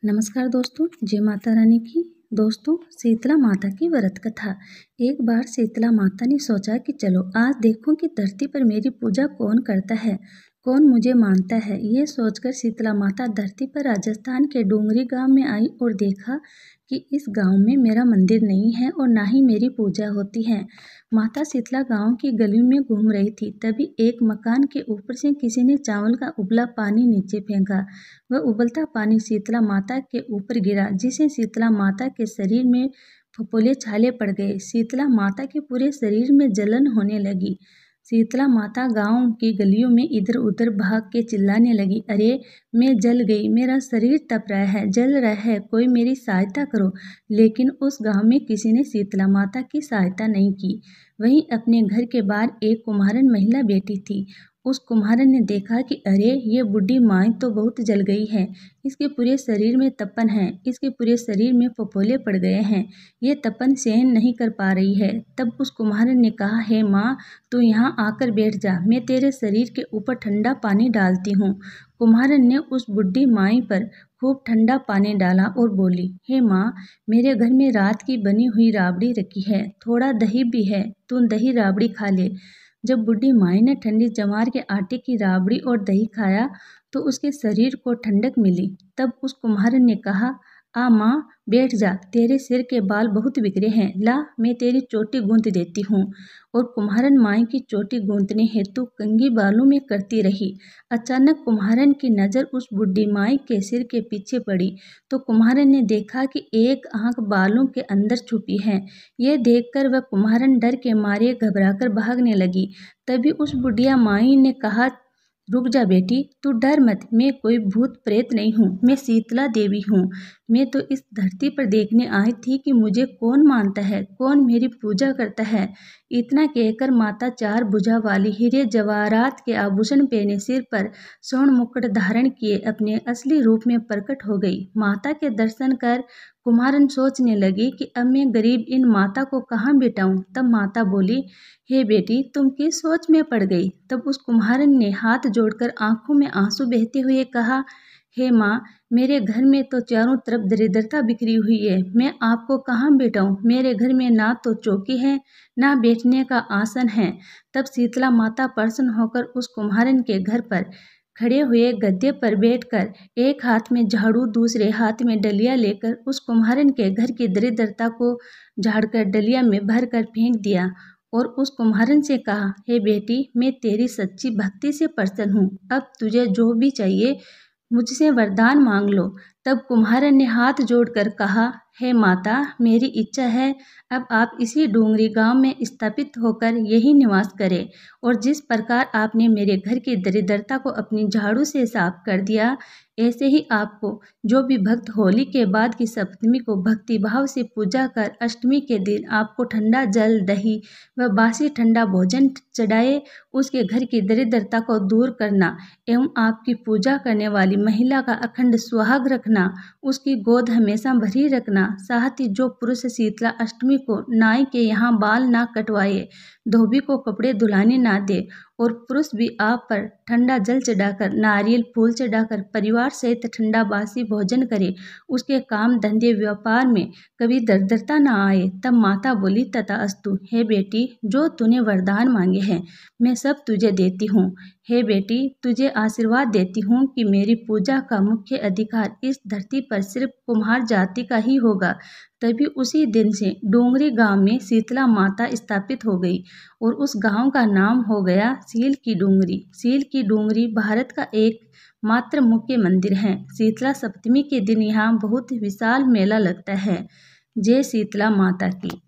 नमस्कार दोस्तों, जय माता रानी की। दोस्तों, शीतला माता की व्रत कथा। एक बार शीतला माता ने सोचा कि चलो आज देखूं कि धरती पर मेरी पूजा कौन करता है, कौन मुझे मानता है। ये सोचकर शीतला माता धरती पर राजस्थान के डोंगरी गांव में आई और देखा कि इस गांव में मेरा मंदिर नहीं है और ना ही मेरी पूजा होती है। माता शीतला गांव की गलियों में घूम रही थी, तभी एक मकान के ऊपर से किसी ने चावल का उबला पानी नीचे फेंका। वह उबलता पानी शीतला माता के ऊपर गिरा, जिससे शीतला माता के शरीर में फफोले छाले पड़ गए। शीतला माता के पूरे शरीर में जलन होने लगी। शीतला माता गांव की गलियों में इधर उधर भाग के चिल्लाने लगी, अरे मैं जल गई, मेरा शरीर तप रहा है, जल रहा है, कोई मेरी सहायता करो। लेकिन उस गांव में किसी ने शीतला माता की सहायता नहीं की। वहीं अपने घर के बाहर एक कुम्हारन महिला बैठी थी। उस कुम्हारन ने देखा कि अरे ये बूढ़ी माई तो बहुत जल गई है, इसके पूरे शरीर में तपन है, इसके पूरे शरीर में फफोले पड़ गए हैं, ये तपन सहन नहीं कर पा रही है। तब उस कुम्हारन ने कहा, हे माँ, तू यहाँ आकर बैठ जा, मैं तेरे शरीर के ऊपर ठंडा पानी डालती हूँ। कुम्हारन ने उस बुढ़ी माई पर खूब ठंडा पानी डाला और बोली, हे माँ, मेरे घर में रात की बनी हुई राबड़ी रखी है, थोड़ा दही भी है, तू दही राबड़ी खा ले। जब बूढ़ी माई ने ठंडी जवार के आटे की राबड़ी और दही खाया तो उसके शरीर को ठंडक मिली। तब उस कुम्हारन ने कहा, आ माँ, बैठ जा, तेरे सिर के बाल बहुत बिखरे हैं, ला मैं तेरी चोटी गूंथ देती हूँ। और कुम्हारन माई की चोटी गूंथने हेतु कंघी बालों में करती रही। अचानक कुम्हारन की नज़र उस बूढ़ी माई के सिर के पीछे पड़ी तो कुम्हारन ने देखा कि एक आंख बालों के अंदर छुपी है। ये देखकर वह कुम्हारन डर के मारे घबराकर भागने लगी। तभी उस बुढ़िया माई ने कहा, रुक जा बेटी, तू डर मत, मैं कोई भूत प्रेत नहीं हूँ, मैं शीतला देवी हूँ। मैं तो इस धरती पर देखने आई थी कि मुझे कौन मानता है, कौन मेरी पूजा करता है। इतना कहकर माता चार भुजा वाली हीरे जवाहरात के आभूषण पहने, सिर पर स्वर्ण मुकुट धारण किए अपने असली रूप में प्रकट हो गई। माता के दर्शन कर कुम्हारन सोचने लगी कि अब मैं गरीब इन माता को कहाँ बिठाऊं। तब माता बोली, हे बेटी, तुम किस सोच में पड़ गई। तब उस कुम्हारन ने हाथ जोड़कर आंखों में आंसू बहते हुए कहा, हे माँ, मेरे घर में तो चारों तरफ दरिद्रता बिखरी हुई है, मैं आपको कहाँ बिठाऊं। मेरे घर में ना तो चौकी है, ना बैठने का आसन है। तब शीतला माता प्रसन्न होकर उस कुम्हारन के घर पर खड़े हुए गद्दे पर बैठकर एक हाथ में झाड़ू, दूसरे हाथ में डलिया लेकर उस कुम्हारन के घर की दरिद्रता को झाड़कर डलिया में भरकर फेंक दिया और उस कुम्हारन से कहा, हे बेटी, मैं तेरी सच्ची भक्ति से प्रसन्न हूँ, अब तुझे जो भी चाहिए मुझसे वरदान मांग लो। तब कुम्हारन ने हाथ जोड़कर कहा, हे माता, मेरी इच्छा है अब आप इसी डोंगरी गांव में स्थापित होकर यही निवास करें और जिस प्रकार आपने मेरे घर की दरिद्रता को अपनी झाड़ू से साफ कर दिया, ऐसे ही आपको जो भी भक्त होली के बाद की सप्तमी को भक्ति भाव से पूजा कर अष्टमी के दिन आपको ठंडा जल, दही व बासी ठंडा भोजन चढ़ाए, उसके घर की दरिद्रता को दूर करना एवं आपकी पूजा करने वाली महिला का अखंड सुहाग रखना, उसकी गोद हमेशा भरी रखना। साथ ही जो पुरुष शीतला अष्टमी को नाई के यहाँ बाल ना कटवाए, धोबी को कपड़े धुलाने ना दे और पुरुष भी आप पर ठंडा जल चढ़ाकर, नारियल फूल चढ़ाकर परिवार सहित ठंडा बासी भोजन करे, उसके काम धंधे व्यापार में कभी दरिद्रता ना आए। तब माता बोली, तथास्तु। हे बेटी, जो तूने वरदान मांगे हैं मैं सब तुझे देती हूँ। हे बेटी, तुझे आशीर्वाद देती हूँ कि मेरी पूजा का मुख्य अधिकार इस धरती पर सिर्फ कुम्हार जाति का ही होगा। तभी उसी दिन से डोंगरी गांव में शीतला माता स्थापित हो गई और उस गांव का नाम हो गया सील की डोंगरी। सील की डोंगरी भारत का एक मात्र मुख्य मंदिर है। शीतला सप्तमी के दिन यहाँ बहुत विशाल मेला लगता है। जय शीतला माता की।